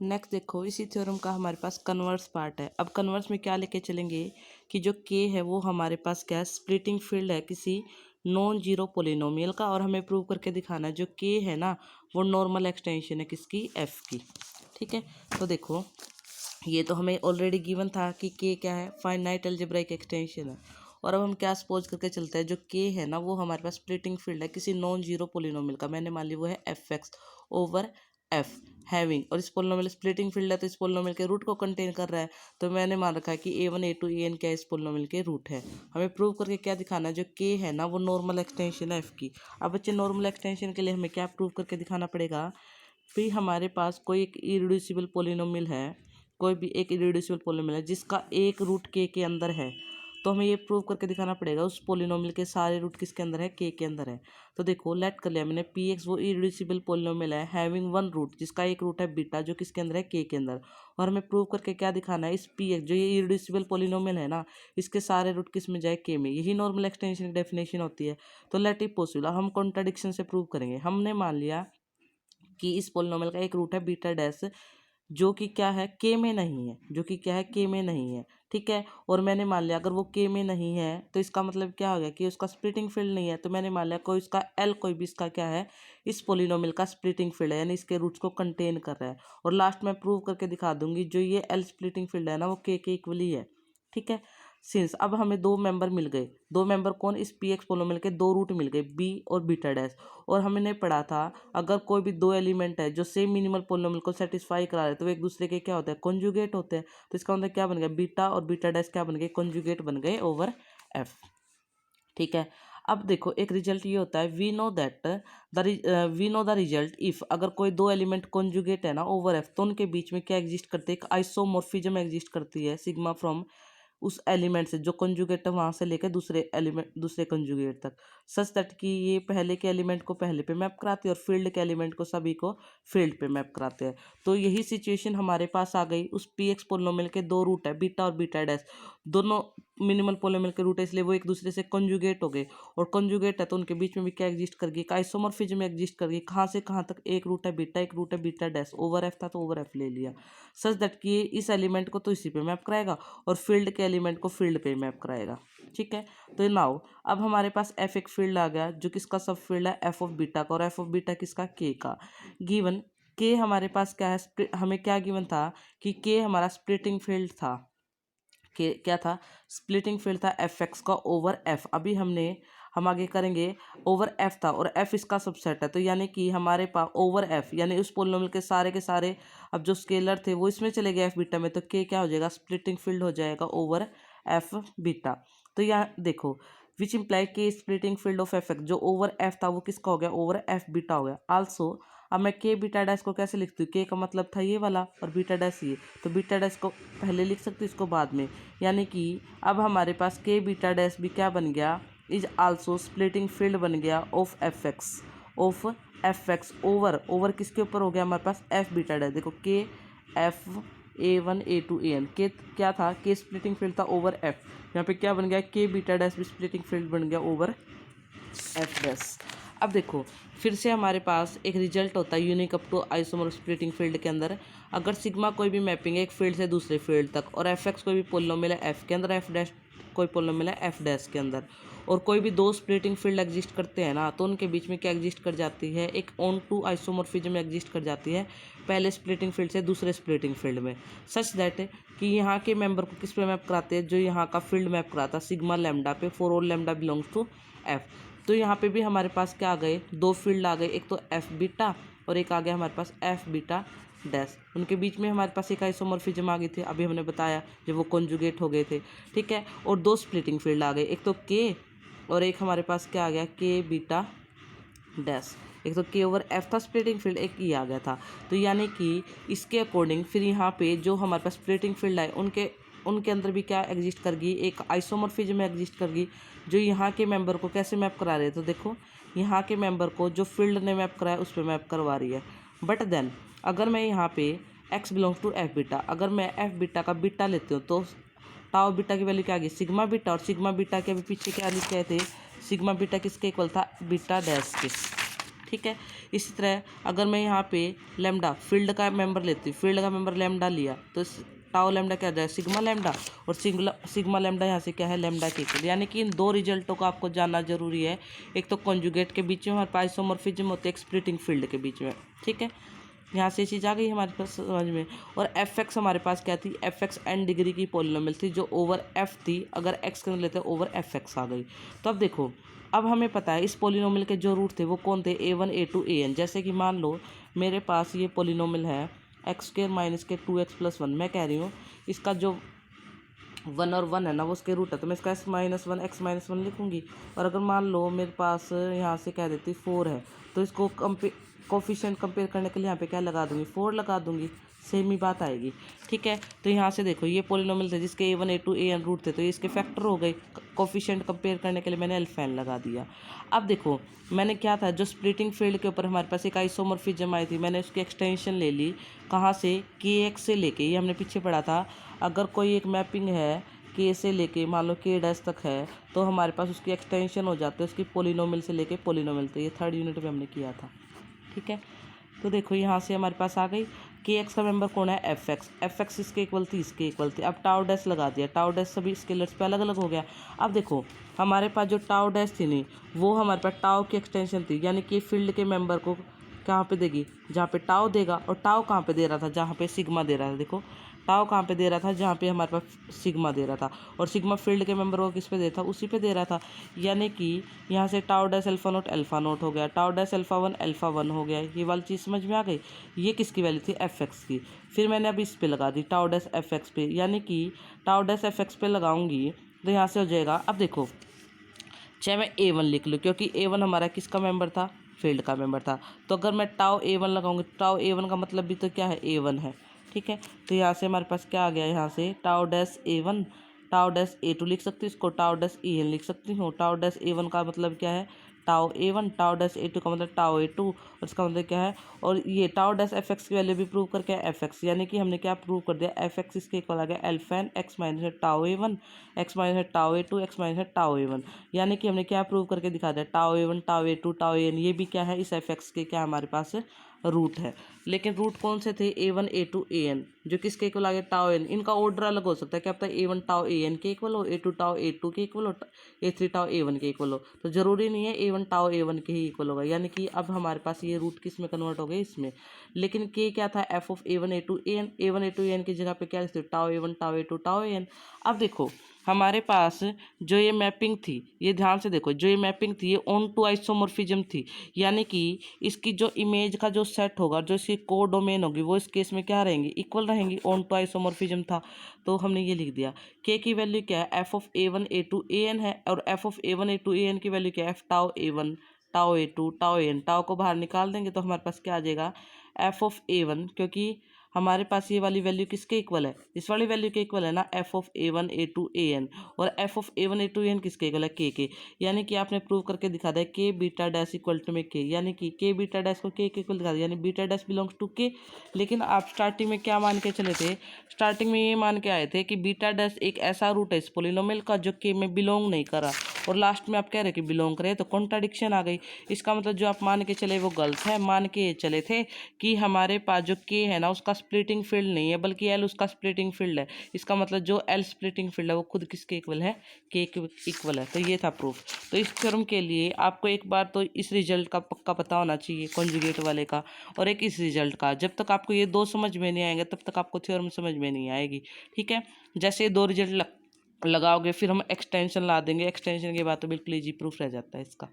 Next देखो, इसी theorem का हमारे पास कन्वर्स पार्ट है। अब कन्वर्स में क्या लेके चलेंगे कि जो के है वो हमारे पास क्या है, स्प्लिटिंग फील्ड है किसी नॉन जीरो पोलिनोमियल का, और हमें प्रूव करके दिखाना है जो के है ना वो नॉर्मल एक्सटेंशन है किसकी, एफ की। ठीक है, तो देखो ये तो हमें ऑलरेडी गिवन था कि के क्या है, फाइनाइट अलजेब्राइक एक्सटेंशन है। और अब हम क्या सपोज करके चलते हैं, जो के है ना वो हमारे पास स्प्लिटिंग फील्ड है किसी नॉन जीरो पोलिनोमियल का, मैंने मान ली वो है F x over F having, और इस पोलिनोमियल स्प्लिटिंग फील्ड है तो इस पोलिनोमियल के रूट को कंटेन कर रहा है, तो मैंने मान रखा है कि a1 a2 an क्या इस पोलिनोमियल के रूट है। हमें प्रूव करके क्या दिखाना है, जो के है ना वो नॉर्मल एक्सटेंशन है एफ की। अब बच्चे नॉर्मल एक्सटेंशन के लिए हमें क्या प्रूव करके दिखाना पड़ेगा, फिर हमारे पास कोई एक इरेड्यूसिबल पोलिनोमियल है, कोई भी एक इरेड्यूसिबल पोलिनोमियल है जिसका एक रूट के अंदर है, तो हमें ये प्रूव करके दिखाना पड़ेगा उस पोलिनोमियल के सारे रूट किसके अंदर है, के अंदर है। तो देखो लेट कर लिया मैंने, पी एक्स वो इरेड्यूसिबल पोलिनोमियल है हैविंग वन रूट, जिसका एक रूट है बीटा जो किसके अंदर है, के अंदर। और हमें प्रूव करके क्या दिखाना है, इस पी एक्स जो ये इरेड्यूसिबल पोलिनोमियल है ना इसके सारे रूट किस में जाए, के में। यही नॉर्मल एक्सटेंशन की डेफिनेशन होती है। तो लेट इट पॉसिबल, हम कॉन्ट्राडिक्शन से प्रूव करेंगे। हमने मान लिया कि इस पोलिनोमियल का एक रूट है बीटा डैश जो कि क्या है, के में नहीं है, जो कि क्या है, के में नहीं है। ठीक है, और मैंने मान लिया अगर वो के में नहीं है तो इसका मतलब क्या हो गया कि उसका स्प्लिटिंग फील्ड नहीं है। तो मैंने मान लिया कोई इसका एल कोई भी इसका क्या है, इस पोलिनोमियल का स्प्लिटिंग फील्ड है, यानी इसके रूट्स को कंटेन कर रहा है। और लास्ट में प्रूव करके दिखा दूंगी जो ये एल स्प्लिटिंग फील्ड है ना वो के इक्वली है। ठीक है, सिंस अब हमें दो मेंबर मिल गए, दो मेंबर कौन, इस पी एक्स पोलिनोमियल के दो रूट मिल गए बी और बीटा डैश। और हमने पढ़ा था अगर कोई भी दो एलिमेंट है जो सेम मिनिमल पोलिनोमियल को सेटिस्फाई करा रहे तो वो एक दूसरे के क्या होते हैं, कॉन्जुगेट होते हैं। तो इसका मतलब क्या बन गया, बीटा और बीटा डैश क्या बन गए, कॉन्जुगेट बन गए ओवर एफ। ठीक है, अब देखो एक रिजल्ट ये होता है, we know the result if अगर कोई दो एलिमेंट कॉन्जुगेट है ना ओवर एफ तो उनके बीच में क्या एग्जिस्ट करते हैं, एक आइसोमॉर्फिज्म एग्जिस्ट करती है सिग्मा फ्रॉम उस एलिमेंट से जो कंजुगेट है वहां से लेकर दूसरे एलिमेंट दूसरे कंजुगेट तक, सच दैट कि ये पहले के एलिमेंट को पहले पे मैप कराते हैं और फील्ड के एलिमेंट को सभी को फील्ड पे मैप कराते हैं। तो यही सिचुएशन हमारे पास आ गई, उस पी एक्स पोलिनोमियल के दो रूट है बीटा और बीटा डैश, दोनों मिनिमल पोलिनोमियल के रूट है इसलिए वो एक दूसरे से कंजुगेट हो गए। और कंजुगेट है तो उनके बीच में भी क्या एग्जिस्ट कर गई, आइसोमॉर्फिज्म एग्जिस्ट कर गई। कहाँ से कहाँ तक, एक रूट है बीटा एक रूट है बीटा डैश, ओवर एफ था तो ओवर एफ ले लिया, सच दैट कि इस एलिमेंट को तो इसी पे मैप कराएगा और फील्ड के एलिमेंट को फील्ड पे मैप कराएगा। ठीक है, तो नाउ अब हमारे पास एफ एक फील्ड आ गया जो किसका सब फील्ड है, एफ ऑफ बीटा का, और एफ ऑफ बीटा किसका, के का। गिवन के हमारे पास क्या है, हमें क्या गिवन था कि के हमारा स्प्लिटिंग फील्ड था, के क्या था, स्प्लिटिंग फील्ड था एफ एक्स का ओवर एफ। अभी हम आगे करेंगे, ओवर एफ था और एफ इसका सबसेट है, तो यानी कि हमारे पास ओवर एफ यानी उस पोलिनोमियल के सारे अब जो स्केलर थे वो इसमें चले गए एफ बीटा में, तो के क्या हो जाएगा, स्प्लिटिंग फील्ड हो जाएगा ओवर एफ बीटा। तो यहाँ देखो विच इम्प्लाई के splitting field of F x जो ओवर एफ था वो किसका हो गया, ओवर एफ बीटा हो गया। आल्सो अब मैं के बीटा डैश को कैसे लिखती हूँ, के का मतलब था ये वाला और बीटा डैश ये, तो बीटा डैश को पहले लिख सकती हूँ इसको बाद में, यानी कि अब हमारे पास के बीटा डैश भी क्या बन गया, इज आल्सो स्प्लिटिंग फील्ड बन गया ऑफ एफ एक्स ओवर किसके ऊपर हो गया हमारे पास, एफ बीटा डैश। देखो के एफ A1 A2 AN के क्या था, के स्प्लिटिंग फील्ड था ओवर एफ, यहाँ पे क्या बन गया, के बीटा डैश भी स्प्लिटिंग फील्ड बन गया ओवर एफ डैश। अब देखो फिर से हमारे पास एक रिजल्ट होता है unique up to isomer splitting field के अंदर, अगर सिग्मा कोई भी मैपिंग है एक फील्ड से दूसरे फील्ड तक, और एफ एक्स कोई भी पोलिनोमियल है एफ के अंदर, एफ डैश कोई पोलिनोमियल है एफ डैश के अंदर, और कोई भी दो स्प्लिटिंग फील्ड एग्जिस्ट करते हैं ना तो उनके बीच में क्या एग्जिस्ट कर जाती है, एक ऑन टू आइसोमॉर्फिज्म एग्जिस्ट कर जाती है पहले स्प्लिटिंग फील्ड से दूसरे स्प्लिटिंग फील्ड में, सच दैट कि यहाँ के मेंबर को किस पे मैप कराते हैं, जो यहाँ का फील्ड मैप कराता है सिग्मा लैम्डा पे for all lambda belongs to F. तो यहाँ पे भी हमारे पास क्या आ गए, दो फील्ड आ गए, एक तो एफ बीटा और एक आ गया हमारे पास एफ बीटा डैश, उनके बीच में हमारे पास एक आइसोमॉर्फिज्म आ गई थी, अभी हमने बताया जब वो कॉन्जुगेट हो गए थे। ठीक है, और दो स्प्लिटिंग फील्ड आ गए, एक तो के और एक हमारे पास क्या आ गया, के बीटा डैश, एक तो के ओवर एफ था स्प्लिटिंग फील्ड, एक ई आ गया था। तो यानी कि इसके अकॉर्डिंग फिर यहाँ पे जो हमारे पास स्प्लिटिंग फील्ड है उनके अंदर भी क्या एग्जिस्ट कर गई, एक आइसोमॉर्फिज्म एग्जिस्ट कर गई जो यहाँ के मेंबर को कैसे मैप करा रहे हैं, तो देखो यहाँ के मेंबर को जो फील्ड ने मैप कराया उस पर मैप करवा रही है। बट देन अगर मैं यहाँ पे x belongs to F beta, अगर मैं एफ बीटा का बीटा लेती हूँ तो टाउ बीटा की वैल्यू क्या आ गई, सिग्मा बीटा, और सिग्मा बीटा के अभी पीछे क्या लिखे थे, सिग्मा बीटा किसके इक्वल था, बीटा डैश के। ठीक है। इसी तरह अगर मैं यहाँ पे लैम्डा फील्ड का मेंबर लेती हूँ, फील्ड का मेंबर लैम्डा लिया तो टाउ लैम्डा क्या हो जाएगा सिग्मा लैम्डा, और सिग्मा लैम्डा यहाँ से क्या है लैम्डा के इक्वल। यानी कि इन दो रिजल्टों को आपको जानना जरूरी है। एक तो कॉन्जुगेट के बीच में हमारे पास आइसोमॉर्फिज्म होते हैं, एक स्प्लिटिंग फील्ड के बीच में, ठीक है। यहाँ से चीज़ आ गई हमारे पास समझ में। और एफ एक्स हमारे पास क्या थी, एफ एक्स एन डिग्री की पॉलिनोमियल थी जो ओवर एफ थी, अगर एक्स के अंदर लेते ओवर एफ एक्स आ गई। तो अब देखो, अब हमें पता है इस पॉलिनोमियल के जो रूट थे वो कौन थे, A1 A2 AN। जैसे कि मान लो मेरे पास ये पॉलिनोमियल है x² - के 2x + 1, मैं कह रही हूँ इसका जो 1 और 1 है ना वो उसके रूट है, तो मैं इसका -1 x - 1 लिखूंगी। और अगर मान लो मेरे पास यहाँ से कह देती 4 है, तो इसको कोफिशिएंट कंपेयर करने के लिए यहाँ पे क्या लगा दूंगी, 4 लगा दूंगी, सेम ही बात आएगी, ठीक है। तो यहाँ से देखो ये पॉलिनोमियल थे जिसके A1 A2 AN रूट थे, तो ये इसके फैक्टर हो गए। कोफिशिएंट कंपेयर करने के लिए मैंने अल्फा n लगा दिया। अब देखो मैंने क्या था, जो स्प्लिटिंग फील्ड के ऊपर हमारे पास एक आइसोमॉर्फिज्म आई थी, मैंने उसकी एक्सटेंशन ले ली कहाँ से, KX से लेके, ये हमने पीछे पढ़ा था। अगर कोई एक मैपिंग है K से लेके मान लो K' तक है, तो हमारे पास उसकी एक्सटेंशन हो जाती है उसकी पोलिनोमियल से लेके पोलिनोमियल तक। ये 3rd यूनिट में हमने किया था, ठीक है। तो देखो यहाँ से हमारे पास आ गई KX का मेंबर कौन है, एफ एक्स इसके इक्वल थी, इसके इक्वल थी। अब टाउ डैश लगा दिया, टाउ डैश सभी स्केलर्स पे अलग अलग हो गया। अब देखो हमारे पास जो टाउ डैश थी नहीं, वो हमारे पास टाउ की एक्सटेंशन थी, यानी कि फील्ड के मेंबर को कहाँ पे देगी, जहाँ पे टाउ देगा। और टाउ कहाँ पे दे रहा था, जहाँ पे सिग्मा दे रहा था। देखो टाउ कहाँ पे दे रहा था, जहाँ पे हमारे पास सिग्मा दे रहा था, और सिग्मा फील्ड के मेंबर को किस पे दे था, उसी पे दे रहा था। यानी कि यहाँ से टाउ डैश अल्फा नोट हो गया, टाउ डैश अल्फा वन हो गया। ये वाली चीज़ समझ में आ गई। ये किसकी वैल्यू थी, एफ एक्स की। फिर मैंने अब इस पे लगा दी टाउ डैश एफ एक्स पे, यानी कि टाउ डैश एफ एक्स पे लगाऊंगी तो यहाँ से हो जाएगा। अब देखो चाहे मैं A1 लिख लूँ, क्योंकि A1 हमारा किसका मेंबर था, फील्ड का मेंबर था। तो अगर मैं टाउ A1 लगाऊंगी, टाउ A1 का मतलब भी तो क्या है, A1 है, ठीक है। तो यहाँ से हमारे पास क्या आ गया, यहाँ से tau dash A1, tau dash A2 लिख सकती हूँ, इसको टाउ डैश EN लिख सकती हूँ। टाउ डैश A1 का मतलब क्या है, tau A1, tau dash A2 का मतलब टाउ A2, और इसका मतलब क्या है। और ये टाउ डैश एफ एक्स की वैल्यू भी प्रूव करके एफ एक्स, यानी कि हमने क्या प्रूव कर दिया, एफ एक्स इसके इक्वल आ गया alpha n x minus tau A1 x minus tau A2 x minus tau A1। यानी कि हमने क्या प्रूव करके दिखा दिया, tau A1 tau A2 tau AN ये भी क्या है, इस एफ एक्स के क्या हमारे पास रूट है। लेकिन रूट कौन से थे, A1 A2 AN, जो किसके इक्वल आ गया, टाउ एन। इनका ऑर्डर अलग हो सकता है, क्या पता है A1 टाउ AN के इक्वल हो, A2 टाउ A2 के इक्वल हो, A3 टाउ A1 के इक्वल हो। तो जरूरी नहीं है A1 टाउ A1 के ही इक्वल होगा। यानी कि अब हमारे पास ये रूट किस में कन्वर्ट हो गए, इसमें। लेकिन के क्या था, F of A1 A2 AN, A1 A2 AN की जगह पे क्या लिखते, tau A1 tau A2 tau AN। अब देखो हमारे पास जो ये मैपिंग थी, ये ध्यान से देखो, जो ये मैपिंग थी ये ऑन टू आइसोमॉर्फिज्म थी। यानी कि इसकी जो इमेज का जो सेट होगा, जो इसकी कोडोमेन होगी, वो इस केस में क्या रहेंगी, इक्वल रहेंगी, ऑन टू आइसोमॉर्फिज्म था। तो हमने ये लिख दिया। के की वैल्यू क्या है, F of A1 A2 AN है, और F of A1 A2 AN की वैल्यू क्या है, F tau A1 tau A2 tau AN। Tau को बाहर निकाल देंगे तो हमारे पास क्या आ जाएगा, एफ ऑफ A1, क्योंकि हमारे पास ये वाली वैल्यू किसके इक्वल है, इस वाली वैल्यू के इक्वल है ना, F of A1 A2 AN। और F of A1 A2 AN किसके इक्वल है, के। यानी कि आपने प्रूव करके दिखा दिया के बीटा डैश इक्वल टू में के, यानी कि के बीटा डैश को के इक्वल दिखा दिया, यानी बीटा डैश बिलोंग्स टू के। लेकिन आप स्टार्टिंग में क्या मान के चले थे, स्टार्टिंग में ये मान के आए थे कि बीटा डैश एक ऐसा रूट है इस पोलिनोमियल का जो के में बिलोंग नहीं करा, और लास्ट में आप कह रहे कि बिलोंग करे, तो कॉन्ट्राडिक्शन आ गई। इसका मतलब जो आप मान के चले वो गलत है। मान के चले थे कि हमारे पास जो के है ना उसका स्प्लिटिंग फील्ड नहीं है, बल्कि एल उसका स्प्लिटिंग फील्ड है। इसका मतलब जो एल स्प्लिटिंग फील्ड है वो खुद किसके इक्वल है, के इक्वल है। तो ये था प्रूफ। तो इस थ्योरम के लिए आपको एक बार तो इस रिजल्ट का पक्का पता होना चाहिए, कॉन्जुगेट वाले का, और एक इस रिजल्ट का। जब तक आपको ये दो समझ में नहीं आएंगे तब तक आपको थ्योरम समझ में नहीं आएगी, ठीक है। जैसे ये दो रिजल्ट लगाओगे फिर हम एक्सटेंशन ला देंगे, एक्सटेंशन के बाद तो बिल्कुल ईजी प्रूफ रह जाता है इसका।